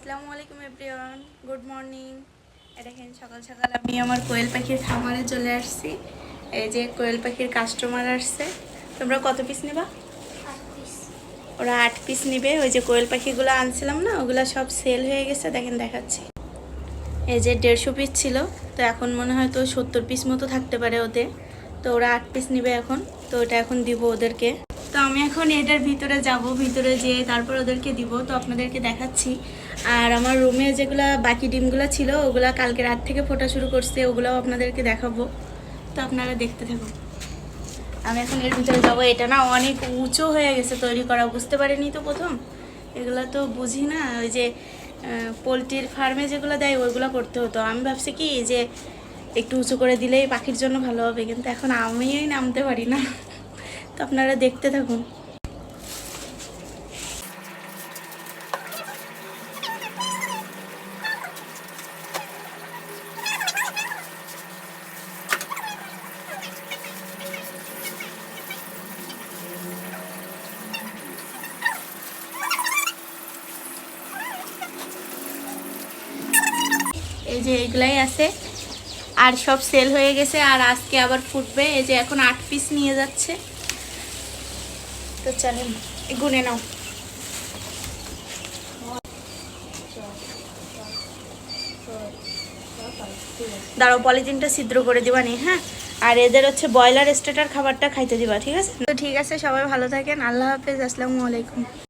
আসসালামু আলাইকুম everyone, good morning. দেখেন সকাল সকাল আমি আমার কোয়েল পাখির খামারে চলে আসছি। এই যে কোয়েল পাখির কাস্টমার আসছে। তোমরা কত পিস নেবা? 8 পিস। ওরা 8 পিস নিবে। ওই যে কোয়েল পাখিগুলো আনছিলাম না, ওগুলো সব সেল হয়ে গেছে। দেখেন দেখাচ্ছি। এই যে 150 পিস ছিল, তো এখন মনে হয় তো 70 পিস মতো থাকতে পারে ওতে। তো ওরা 8 পিস নিবে এখন, তো ওটা এখন দিব ওদেরকে। তো আমি এখন এটার ভিতরে যাব, ভিতরে যেয়ে তারপর ওদেরকে দিব, তো আপনাদেরকে দেখাচ্ছি। আর আমার রুমে যেগুলো বাকি ডিমগুলো ছিল ওগুলো কালকে রাত থেকে ফোটা শুরু করছে, ওগুলোও আপনাদেরকে দেখাবো। তো আপনারা দেখতে থাকুন। আমি এখন এর ভিতরে যাব। এটা না অনেক উঁচু হয়ে গেছে তৈরি করা, বুঝতে পারিনি তো প্রথম। এগুলো তো বুঝি না, ওই যে পোলট্রির ফার্মে যেগুলো দেয় ওইগুলো করতে হতো। আমি ভাবছি কি যে একটু উঁচু করে দিলেই পাখির জন্য ভালো হবে, কিন্তু এখন আমিই নামতে পারি না। তো আপনারা দেখতে থাকুন। এই যে এগুলাই আছে, আর সব সেল হয়ে গেছে, আর আজকে আবার ফুটবে। এই যে এখন 8 পিস নিয়ে যাচ্ছে। তো চলেন গুনে নাও। দাঁড়াও, পলিথিনটা ছিদ্র করে দিবা নি, হ্যাঁ। আর এদের হচ্ছে ব্রয়লার স্টেটার খাবারটা খাইতে দিবা, ঠিক আছে? তো ঠিক আছে, সবাই ভালো থাকেন। আল্লাহ হাফেজ, আসসালামু আলাইকুম।